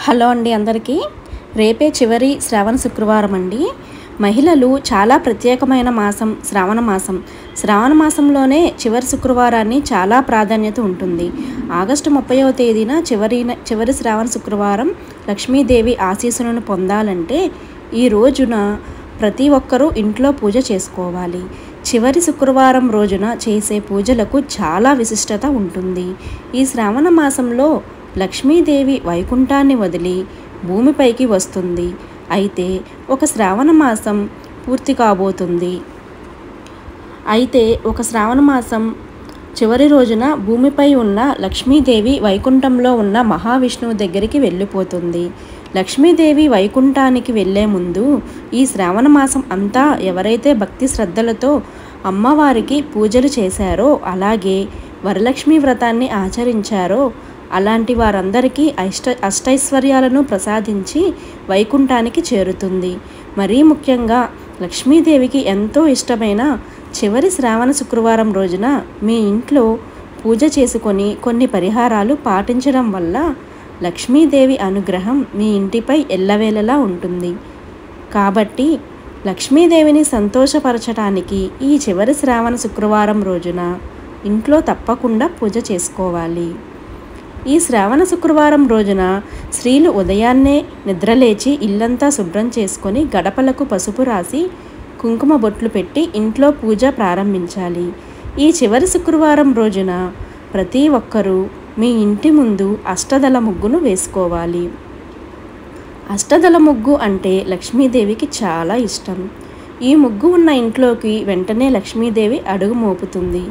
Hello అండి అందరికీ. రేపే చివరి శ్రావణ శుక్రవారం అండి. మహిళలు చాలా ప్రత్యేకమైన మాసం శ్రావణ మాసం. శ్రావణ మాసంలోనే చివరి శుక్రవారాన్ని చాలా ప్రాధాన్యత ఉంటుంది. ఆగస్టు 30వ తేదీన చివరి శ్రావణ శుక్రవారం లక్ష్మీదేవి ఆశీస్సులను పొందాలంటే ఈ రోజున ప్రతి ఒక్కరూ ఇంట్లో పూజ చేసుకోవాలి. చివరి శుక్రవారం రోజున చేసే పూజలకు చాలా విశిష్టత ఉంటుంది. ఈ శ్రావణ మాసంలో లక్ష్మీదేవి వైకుంఠాన్ని వదిలి భూమిపైకి వస్తుంది. అయితే ఒక శ్రావణ మాసం పూర్తి కాబోతుంది. ఒక శ్రావణ మాసం చివరి రోజున భూమిపై ఉన్న లక్ష్మీదేవి వైకుంఠంలో ఉన్న మహావిష్ణువు దగ్గరికి వెళ్ళిపోతుంది. లక్ష్మీదేవి వైకుంఠానికి వెళ్ళే ముందు ఈ శ్రావణ మాసం అంతా ఎవరైతే భక్తి శ్రద్ధలతో అమ్మవారికి పూజలు చేశారో, అలాగే వరలక్ష్మి వ్రతాన్ని ఆచరించారో అలాంటి వారందరికీ అష్టైశ్వర్యాలను ప్రసాదించి వైకుంఠానికి చేరుతుంది. మరీ ముఖ్యంగా లక్ష్మీదేవికి ఎంతో ఇష్టమైన చివరి శ్రావణ శుక్రవారం రోజున మీ ఇంట్లో పూజ చేసుకొని కొన్ని పరిహారాలు పాటించడం వల్ల లక్ష్మీదేవి అనుగ్రహం మీ ఇంటిపై ఎల్లవేళలా ఉంటుంది. కాబట్టి లక్ష్మీదేవిని సంతోషపరచడానికి ఈ చివరి శ్రావణ శుక్రవారం రోజున ఇంట్లో తప్పకుండా పూజ చేసుకోవాలి. ఈ శ్రావణ శుక్రవారం రోజున స్త్రీలు ఉదయాన్నే నిద్రలేచి ఇల్లంతా శుభ్రం చేసుకొని గడపలకు పసుపు రాసి కుంకుమ బొట్లు పెట్టి ఇంట్లో పూజ ప్రారంభించాలి. ఈ చివరి శుక్రవారం రోజున ప్రతి ఒక్కరూ మీ ఇంటి ముందు అష్టదళ ముగ్గును వేసుకోవాలి. అష్టదళ ముగ్గు అంటే లక్ష్మీదేవికి చాలా ఇష్టం. ఈ ముగ్గు ఉన్న ఇంట్లోకి వెంటనే లక్ష్మీదేవి అడుగు మోపుతుంది.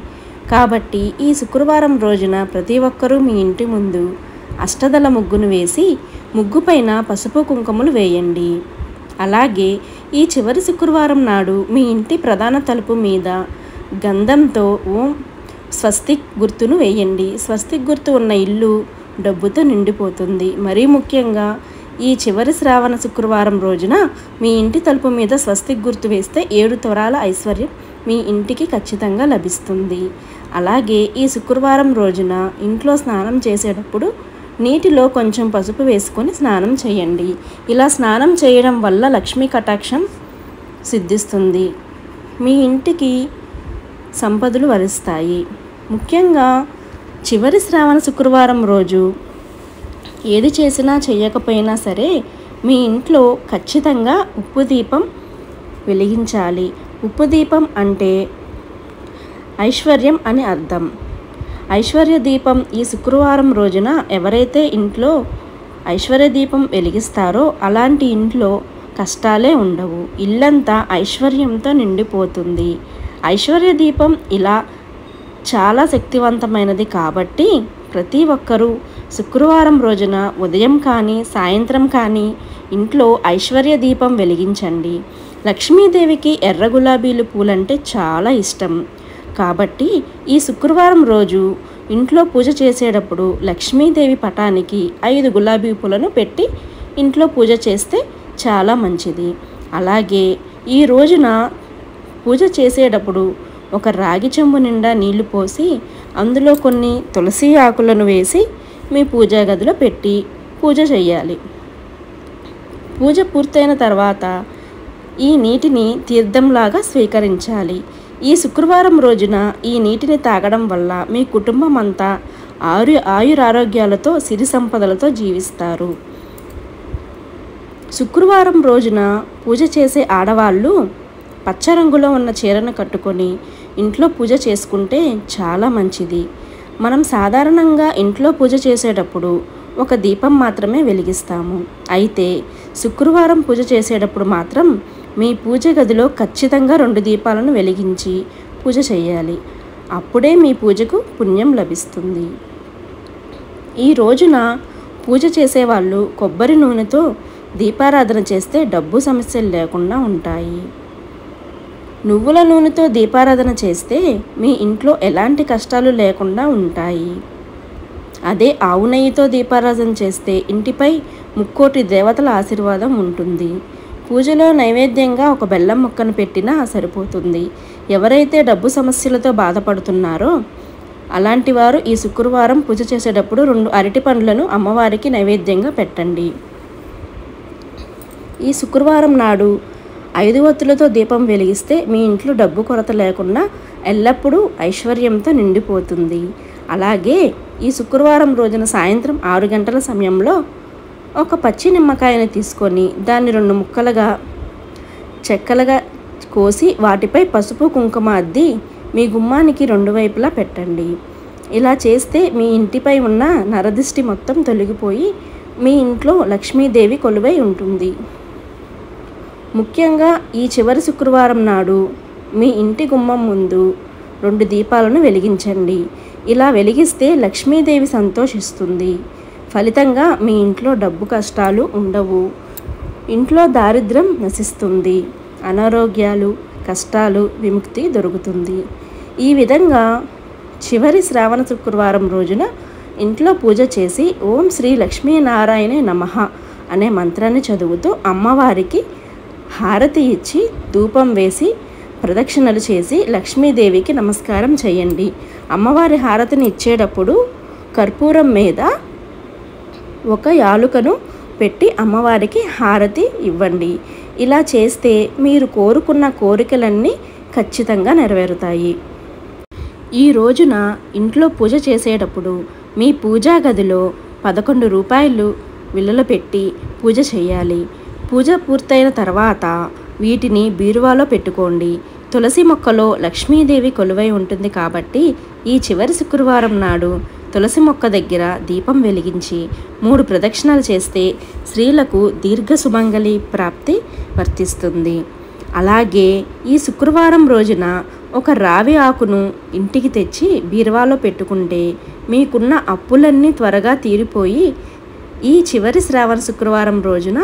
కాబట్టి ఈ శుక్రవారం రోజున ప్రతి ఒక్కరూ మీ ఇంటి ముందు అష్టదళ ముగ్గును వేసి ముగ్గుపైన పసుపు కుంకుమలు వేయండి. అలాగే ఈ చివరి శుక్రవారం నాడు మీ ఇంటి ప్రధాన తలుపు మీద గంధంతో ఓం స్వస్తిక్ గుర్తును వేయండి. స్వస్తిక్ గుర్తు ఉన్న ఇల్లు డబ్బుతో నిండిపోతుంది. మరీ ముఖ్యంగా ఈ చివరి శ్రావణ శుక్రవారం రోజున మీ ఇంటి తలుపు మీద స్వస్తిక్ గుర్తు వేస్తే 7 తరాల ఐశ్వర్యం మీ ఇంటికి ఖచ్చితంగా లభిస్తుంది. అలాగే ఈ శుక్రవారం రోజున ఇంట్లో స్నానం చేసేటప్పుడు నీటిలో కొంచెం పసుపు వేసుకొని స్నానం చేయండి. ఇలా స్నానం చేయడం వల్ల లక్ష్మీ కటాక్షం సిద్ధిస్తుంది. మీ ఇంటికి సంపదలు వరిస్తాయి. ముఖ్యంగా చివరి శ్రావణ శుక్రవారం రోజు ఏది చేసినా చేయకపోయినా సరే మీ ఇంట్లో ఖచ్చితంగా ఉప్పు దీపం వెలిగించాలి. ఉప్పు దీపం అంటే ఐశ్వర్యం అని అర్థం. ఐశ్వర్య దీపం ఈ శుక్రవారం రోజున ఎవరైతే ఇంట్లో ఐశ్వర్య దీపం వెలిగిస్తారో అలాంటి ఇంట్లో కష్టాలే ఉండవు. ఇల్లంతా ఐశ్వర్యంతో నిండిపోతుంది. ఐశ్వర్య దీపం ఇలా చాలా శక్తివంతమైనది కాబట్టి ప్రతి ఒక్కరూ శుక్రవారం రోజున ఉదయం కానీ సాయంత్రం కానీ ఇంట్లో ఐశ్వర్య దీపం వెలిగించండి. లక్ష్మీదేవికి ఎర్ర గులాబీలు పూలంటే చాలా ఇష్టం. కాబట్టి ఈ శుక్రవారం రోజు ఇంట్లో పూజ చేసేటప్పుడు లక్ష్మీదేవి పటానికి 5 గులాబీ పూలను పెట్టి ఇంట్లో పూజ చేస్తే చాలా మంచిది. అలాగే ఈ రోజున పూజ చేసేటప్పుడు ఒక రాగి చెంబు నిండా నీళ్లు పోసి అందులో కొన్ని తులసి ఆకులను వేసి మీ పూజా గదిలో పెట్టి పూజ చేయాలి. పూజ పూర్తయిన తర్వాత ఈ నీటిని తీర్థంలాగా స్వీకరించాలి. ఈ శుక్రవారం రోజున ఈ నీటిని తాగడం వల్ల మీ కుటుంబం అంతా ఆయురారోగ్యాలతో సిరి సంపదలతో జీవిస్తారు. శుక్రవారం రోజున పూజ చేసే ఆడవాళ్ళు పచ్చ రంగులో ఉన్న చీరను కట్టుకొని ఇంట్లో పూజ చేసుకుంటే చాలా మంచిది. మనం సాధారణంగా ఇంట్లో పూజ చేసేటప్పుడు ఒక దీపం మాత్రమే వెలిగిస్తాము. అయితే శుక్రవారం పూజ చేసేటప్పుడు మాత్రం మీ పూజ గదిలో ఖచ్చితంగా 2 దీపాలను వెలిగించి పూజ చేయాలి. అప్పుడే మీ పూజకు పుణ్యం లభిస్తుంది. ఈ రోజున పూజ చేసేవాళ్ళు కొబ్బరి నూనెతో దీపారాధన చేస్తే డబ్బు సమస్యలు లేకుండా ఉంటాయి. నువ్వుల నూనెతో దీపారాధన చేస్తే మీ ఇంట్లో ఎలాంటి కష్టాలు లేకుండా ఉంటాయి. అదే ఆవు నెయ్యితో దీపారాధన చేస్తే ఇంటిపై 3,000,000 దేవతల ఆశీర్వాదం ఉంటుంది. పూజలో నైవేద్యంగా ఒక బెల్లం ముక్కను పెట్టినా సరిపోతుంది. ఎవరైతే డబ్బు సమస్యలతో బాధపడుతున్నారో అలాంటి వారు ఈ శుక్రవారం పూజ చేసేటప్పుడు 2 అరటి పండ్లను అమ్మవారికి నైవేద్యంగా పెట్టండి. ఈ శుక్రవారం నాడు 5 ఒత్తులతో దీపం వెలిగిస్తే మీ ఇంట్లో డబ్బు కొరత లేకుండా ఎల్లప్పుడూ ఐశ్వర్యంతో నిండిపోతుంది. అలాగే ఈ శుక్రవారం రోజున సాయంత్రం 6 గంటల సమయంలో ఒక పచ్చి నిమ్మకాయని తీసుకొని దాన్ని 2 ముక్కలుగా చెక్కలుగా కోసి వాటిపై పసుపు కుంకుమ అద్ది మీ గుమ్మానికి 2 వైపులా పెట్టండి. ఇలా చేస్తే మీ ఇంటిపై ఉన్న నరదిష్టి మొత్తం తొలగిపోయి మీ ఇంట్లో లక్ష్మీదేవి కొలువై ఉంటుంది. ముఖ్యంగా ఈ చివరి శుక్రవారం నాడు మీ ఇంటి గుమ్మం ముందు 2 దీపాలను వెలిగించండి. ఇలా వెలిగిస్తే లక్ష్మీదేవి సంతోషిస్తుంది. ఫలితంగా మీ ఇంట్లో డబ్బు కష్టాలు ఉండవు. ఇంట్లో దారిద్ర్యం నశిస్తుంది. అనారోగ్యాలు కష్టాలు విముక్తి దొరుకుతుంది. ఈ విధంగా చివరి శ్రావణ శుక్రవారం రోజున ఇంట్లో పూజ చేసి ఓం శ్రీ లక్ష్మీనారాయణ నమః అనే మంత్రాన్ని చదువుతూ అమ్మవారికి హారతి ఇచ్చి ధూపం వేసి ప్రదక్షిణలు చేసి లక్ష్మీదేవికి నమస్కారం చేయండి. అమ్మవారి హారతిని ఇచ్చేటప్పుడు కర్పూరం మీద ఒక యాలుకను పెట్టి అమ్మవారికి హారతి ఇవ్వండి. ఇలా చేస్తే మీరు కోరుకున్న కోరికలన్నీ ఖచ్చితంగా నెరవేరుతాయి. ఈ రోజున ఇంట్లో పూజ చేసేటప్పుడు మీ పూజా గదిలో 11 రూపాయలు విలువలు పెట్టి పూజ చేయాలి. పూజ పూర్తయిన తర్వాత వీటిని బీరువాలో పెట్టుకోండి. తులసి మొక్కలో లక్ష్మీదేవి కొలువై ఉంటుంది కాబట్టి ఈ చివరి శుక్రవారం నాడు తులసి మొక్క దగ్గర దీపం వెలిగించి 3 ప్రదక్షిణాలు చేస్తే స్త్రీలకు దీర్ఘ సుమంగళి ప్రాప్తి వర్తిస్తుంది. అలాగే ఈ శుక్రవారం రోజున ఒక రావి ఆకును ఇంటికి తెచ్చి బీరువాలో పెట్టుకుంటే మీకున్న అప్పులన్నీ త్వరగా తీరిపోయి ఈ చివరి శ్రావణ శుక్రవారం రోజున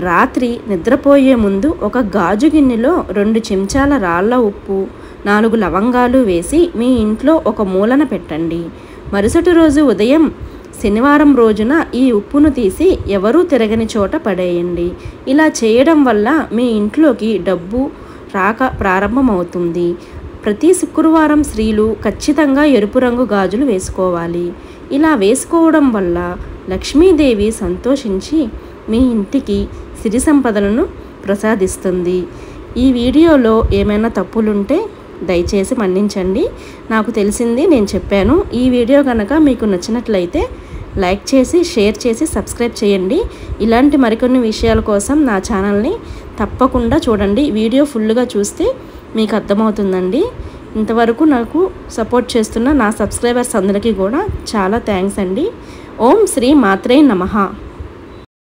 రాత్రి నిద్రపోయే ముందు ఒక గాజు గిన్నెలో 2 చెంచాల రాళ్ళ ఉప్పు 4 లవంగాలు వేసి మీ ఇంట్లో ఒక మూలన పెట్టండి. మరుసటి రోజు ఉదయం శనివారం రోజున ఈ ఉప్పును తీసి ఎవరూ తిరగని చోట పడేయండి. ఇలా చేయడం వల్ల మీ ఇంట్లోకి డబ్బు రాక ప్రారంభమవుతుంది. ప్రతి శుక్రవారం స్త్రీలు ఖచ్చితంగా ఎరుపు రంగు గాజులు వేసుకోవాలి. ఇలా వేసుకోవడం వల్ల లక్ష్మీదేవి సంతోషించి మీ ఇంటికి సిరి సంపదలను ప్రసాదిస్తుంది. ఈ వీడియోలో ఏమైనా తప్పులుంటే దయచేసి మన్నించండి. నాకు తెలిసింది నేను చెప్పాను. ఈ వీడియో కనుక మీకు నచ్చినట్లయితే లైక్ చేసి షేర్ చేసి సబ్స్క్రైబ్ చేయండి. ఇలాంటి మరికొన్ని విషయాల కోసం నా ఛానల్ని తప్పకుండా చూడండి. వీడియో ఫుల్గా చూస్తే మీకు అర్థమవుతుందండి. ఇంతవరకు నాకు సపోర్ట్ చేస్తున్న నా సబ్స్క్రైబర్స్ అందరికీ కూడా చాలా థ్యాంక్స్ అండి. ఓం శ్రీ మాత్రే నమః.